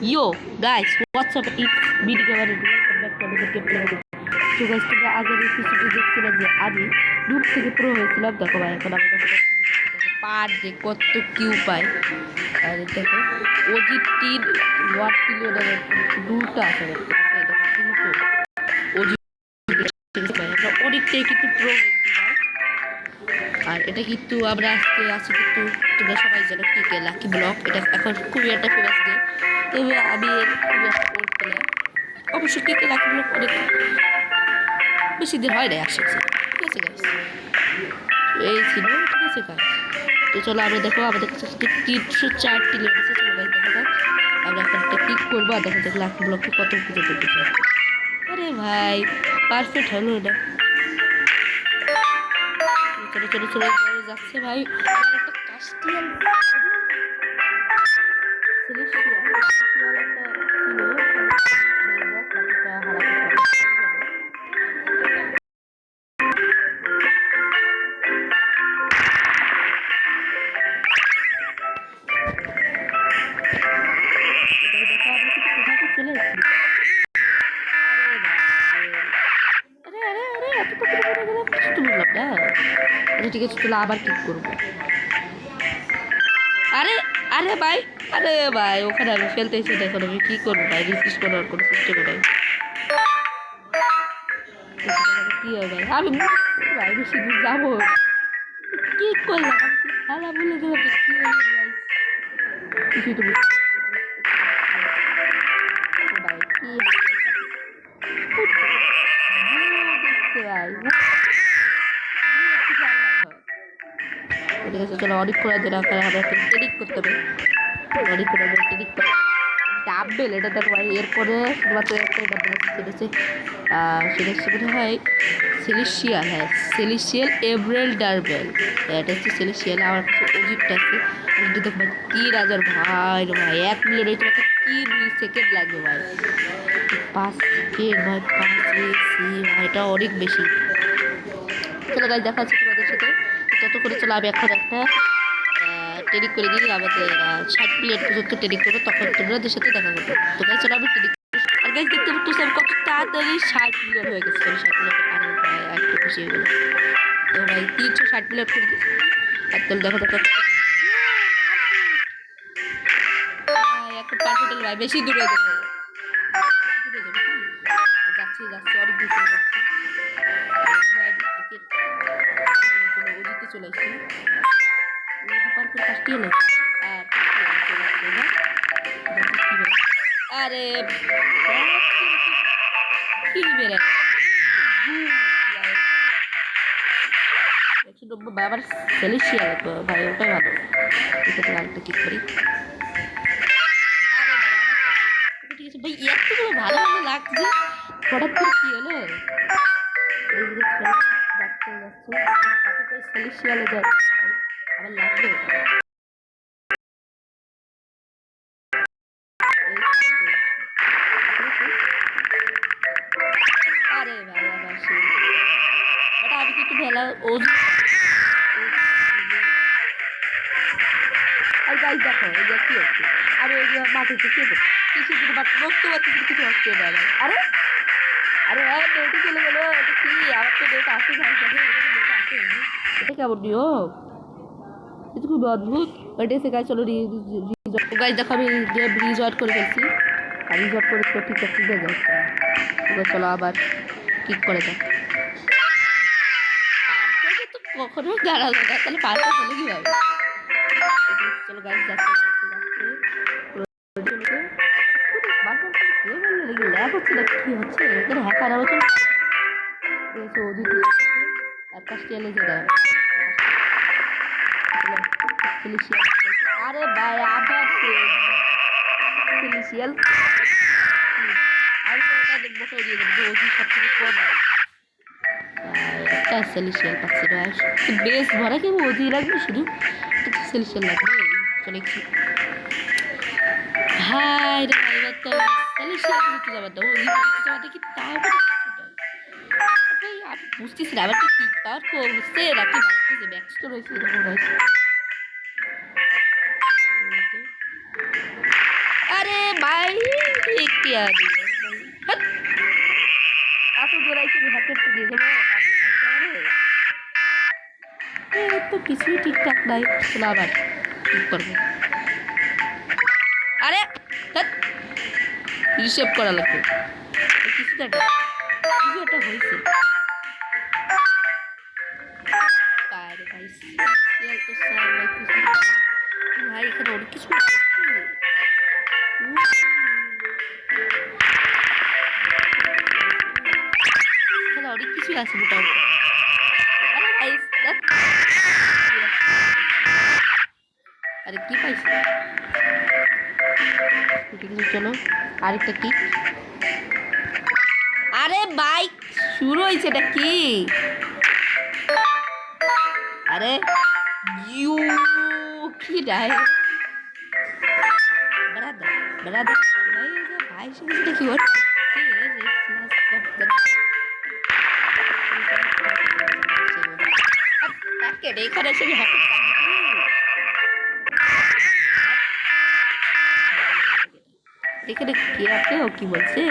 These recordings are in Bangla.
Yo guys, what's up? It's BD Gamer. Welcome back to another gameplay. So guys, তোমরা আগের এপিসোডে দেখছিলাম যে আমি ডুব থেকে প্রো হয়েছিলাম। দেখো ভাই এখন আমাদের পার যে কত কিউ পায়। আর দেখো ওজি 1 মিলিয়নের দুটো আছে দেখো কিন্তু ওজি পাই আমরা অনেকটাই কিন্তু প্রো হয়েছি ভাই। আর এটা কিন্তু আমরা আজকে আছি কিন্তু তোমরা সবাই জানো টিকে লাকি ব্লক, এটা এখন খুবই একটা ফেমাস গেম। তবে আমি খুবই একটা ওল্ড প্লেয়ার, অবশ্য টিকে লাকি ব্লক অনেক বেশি দিন হয় না আসছে। ঠিক আছে গাইস, এই ছিল ঠিক আছে গাইস। তো চলো আমরা দেখো আমাদের কাছে 304টি লেট আছে। চলো গাইস দেখা যাক আমরা এখন একটা ক্লিক করবো আর দেখা যাক লাকি ব্লকে কত পুজো করতে চাই। আরে ভাই পারফেক্ট হলো না। চলো চলো চলো যাচ্ছে ভাই একটা কাস্টিয়াল সেলেস্টিয়াল একটা ছিল বাকিটা হারাতে চলে এসেছি। ঠিক আছে চলো আবার ক্লিক করবো। আরে আরে ভাই, আরে ভাই ওখানে আমি ফেলতে এসে দেখো আমি কি করবো ভাই, রিফ্রেশ করার কোনো সিস্টেম নাই। কি হয় ভাই, আমি ভাই বেশি দূর যাবো কি করলাম, আমি কি খেলা বলে দিলাম কি হলো ভাই, কিছুই তো ভাই কি ঠিক আছে চলো অনেক করে দিন আমরা ট্রেনিং করতে হবে, অনেক করে ট্রেনিং করে ডাববেল এটা দেখো ভাই। এরপরে শুধুমাত্র একটাই ডাববেল আছে সেটা হচ্ছে সেটা হয় সেলেশিয়াল। হ্যাঁ সেলেশিয়াল এভরেল ডারবেল, এটা হচ্ছে সেলেশিয়াল। আমার কাছে অজিবটা আছে ওটা দেখো ভাই 3000 ভাই রে ভাই 1 মিলিয়ন হয়ে তোমাকে 3 সেকেন্ড লাগবে ভাই, 5 সেকেন্ড ভাই 5 সি ভাই এটা অনেক বেশি। চলো গাইস দেখা হচ্ছে তোমাদের সাথে তত করে। চলো আমি এখন একটা ট্রেনিং করে দিই, আমাদের 60 মিনিট পর্যন্ত ট্রেনিং করবো, তখন তোমাদের সাথে দেখা করবো। তো গাইস চলো আমি ট্রেনিং আর গাইস দেখতে পাচ্ছি আমি কত তাড়াতাড়ি 60 মিলিয়ন হয়ে গেছে। 60 মিলিয়ন পার ভাই একটু খুশি হয়ে গেল। তো ভাই 360 মিলিয়ন করে দিচ্ছি একদম। দেখো দেখো এখন পার্সেন্টেজ ভাই বেশি দূরে যাবে, যাচ্ছি যাচ্ছি অনেক দূর চলে যাচ্ছি। ওদিকে চলে আসছি পার করে ফার্স্ট এলো আরে কি বেড়ে 190 বাবার সেলেশিয়াল ভাই ওটাই ভালো। ঠিক আছে আরেকটা ক্লিক করি। ঠিক আছে ভাই এতগুলো ভালো ভালো লাগছে, হঠাৎ করে কি হলো যাচ্ছে যাচ্ছে সেলেশিয়ালে যায় আবার লাগবে। আরে ভাই আবার সে ওটা আমি কিন্তু ভেলা ও আর গাইস দেখো এই যে কি হচ্ছে, আর এই যে মাটিতে কি হচ্ছে কিছু কিছু বাট বলতে পারছি কিছু হচ্ছে না। আরে আরে ভাই নেটে চলে গেল, এটা কি আমার তো নেট আসে যায় নেট আসে, এটা কেমন নিয়ম, এটা খুব অদ্ভুত। এটা এসে গাইস চলো গাইস দেখো আমি গেম রিজয়েন্ট করে ফেলছি আর রিজয়েন্ট করে তো ঠিক আছে যাচ্ছে। এবার চলো আবার ক্লিক করে যাক। তো কখনো দাঁড়ালো না তাহলে পাল্টা চলে কীভাবে। চলো গাইস যাচ্ছে কি হচ্ছে এখানে হ্যাকার আবার চলে আরে ভাই আবার সেলেশিয়াল আর বসাই দিয়ে দেবো ওজি সব থেকে কম একটা সেলেশিয়াল পাচ্ছি না বেশ ভরা কি ওজি লাগবে শুধু কিছু সেলেশিয়াল লাগবে। চলে কি ভাই রে ভাই এবার তো সেলেশিয়াল কিছু যাবার দাও ওজি কিছু যাওয়াটা কি তাও আমি বুঝতেছি না আবার কি পাওয়ার হচ্ছে নাকি বাড়তেছে ব্যাক স্টোর হয়েছে এরকম হয়েছে। আরে ভাই কি আরে এত জোরাই তুমি হ্যাকেট দিয়ে দেবো তো কিছুই ঠিকঠাক নাই চলো আবার ঠিক করবো আরে রিসেভ করা লাগবে কিছু একটা হয়েছে ভাই এখানে অনেক কিছু এখানে অনেক কিছুই আছে মোটামুটি আরে কি পাইছি চলো আরেকটা কি আরে বাইক শুরু হয়েছে এটা কি আরে ইউ কি রায় brother ভাই সেটা কি হচ্ছে এখানে এসে এখানে কে আছে ও কি বলছে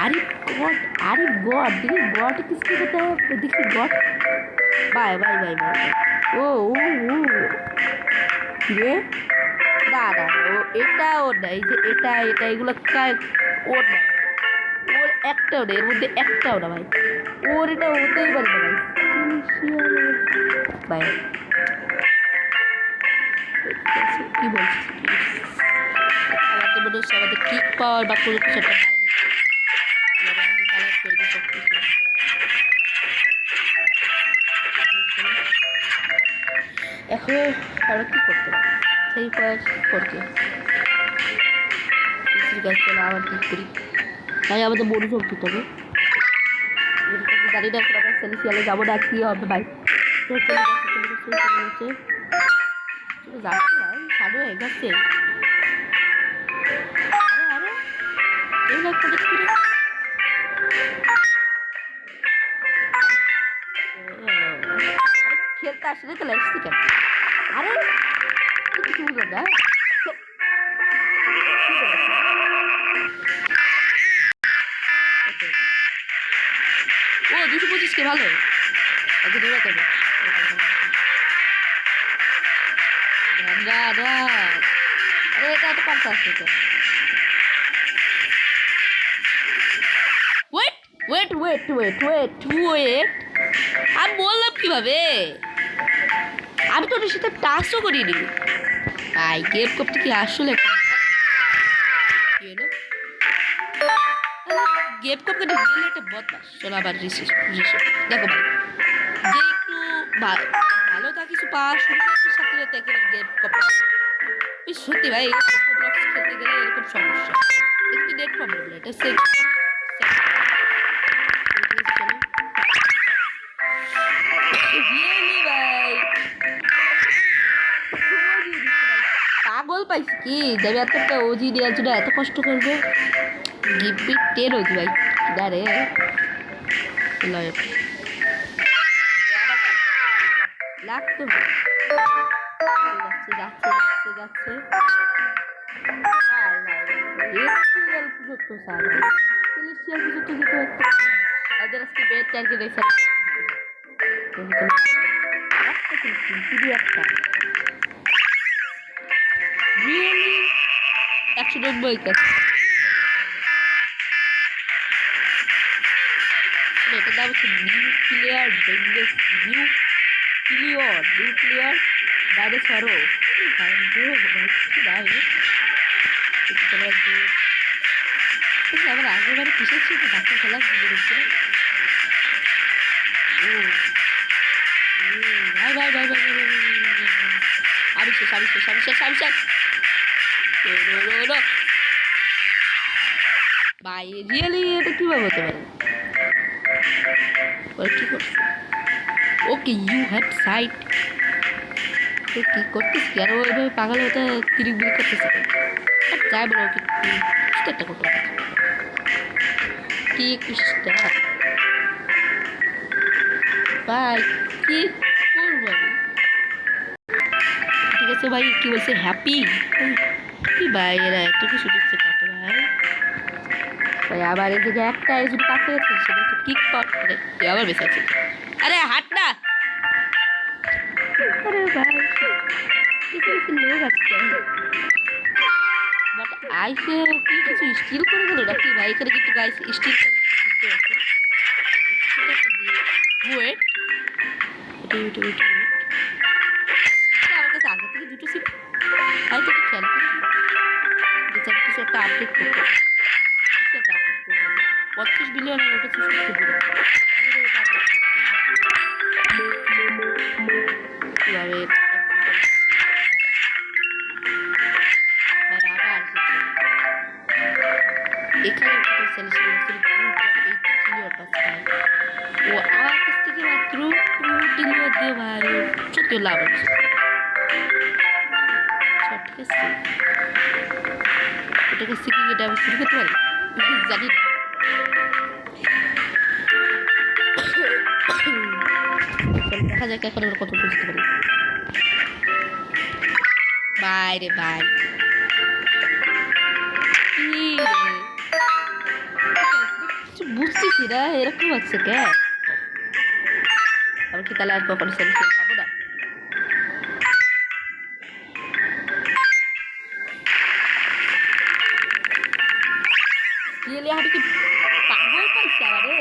आरिफ गॉड देखिए गॉड किसको कहते हैं देखिए god bye bye bye bye ओ ये দাদা ও এটা ওর না এই যে এটা এটা এগুলো ওর না ওর একটাও না এর মধ্যে একটাও না ভাই ওর এটা হতেই পারে না ভাই কি বলছিস আমাদের মনে হচ্ছে আমাদের কিক পাওয়ার বা কোনো কিছু একটা এখন আরো কি করতে পারি সেই পর করতে গাছপালা আবার ঠিক করি তাই আমাদের মনোযোগ দিতে হবে গাড়ি না করে আমরা সেলিসিয়ালে যাবো না কি হবে ভাই যাচ্ছে ভাই সাড়ে হয়ে গেছে খেলতে আসলে তো লাগছে কেন আরে কিছু বুঝলো না ও 225 কে ভালো আগে ধরে তবে আরে এটা তো পারতে আসছে তো ওয়েট আমি বললাম কিভাবে আমি তো ওর সাথে টাচও করিনি ভাই গেম করতে কি আসলে গেম করতে গেলে একটা বদমাস চলো আবার রিসেস দেখো ভাই যে একটু ভালো তা কিছু পাওয়া শুরু করতে সাথে সাথে একেবারে গেম করতে সত্যি ভাই খেলতে গেলে এরকম সমস্যা একটু নেট প্রবলেম এটা সেম পাগল পাইছি কি যাবে এতটা ওজি দেওয়ার জন্য এত কষ্ট করবো গিফট 10 ওজি ভাই দাঁড়ে লাগতো যাচ্ছে আজকে বেড টার্গেট রেখে একটা রিয়েলি 190 কাছে এটা দাম হচ্ছে নিউক্লিয়ার বাইরে সরো আমার আগের বারে কিসের ছিল ডাক্তার খেলা বেরোচ্ছিল ভাই ভাই ভাই ভাই আমি শেষ ভাই রিয়েলি এটা কিভাবে হতে পারে কি করছে ওকে ইউ হ্যাভ সাইট তো কি করতেছি আর ওইভাবে পাগল হতে তিরিক বিড়ি করতেছে যাই বলো ওকে একটা করতে কি কুষ্টা ভাই কি করবো আমি দিচ্ছে ভাই, কি বলছে হ্যাপি, কি ভাই এরা এত কিছু দিচ্ছে কাটে ভাই। ভাই আবার এই জায়গায় একটা যদি কাছে গেছে সেটা হচ্ছে কিক পাট, আবার বেঁচে আছে। আরে হাট না, আরে ভাই কিছু কিছু লোক আছে বাট আইসে কি কিছু স্টিল করে গেল নাকি ভাই, এখানে কিন্তু গাইস স্টিল করে সিস্টেম আছে। ওয়েট ওয়েট ওয়েট ওয়েট, আমার কাছে আগে থেকে দুটো ছিল, হয়তো একটু খেয়াল করি কিছু একটা আপডেট করতে, কিছু একটা আপডেট করবো 35 বিলিয়ন ওটা সত্যি বলে কীভাবে এখানে ও আমার কাছ থেকে মাত্র 2 টিলিয়ন দিয়ে ভাই সত্যি লাভ হচ্ছে। ঠিক আছে, এটা কাছ থেকে এটা আমি শুরু করতে পারি জানি না। দেখা যাক এখন আমরা কত বুঝতে পারি। বাই রে বাই, বুঝতেছি না এরকম হচ্ছে কে, আমি কি তাহলে আর কখনো সেলিব্রেট পাবো না? রিয়েলি আমি কি পাগল পাইছি আরে।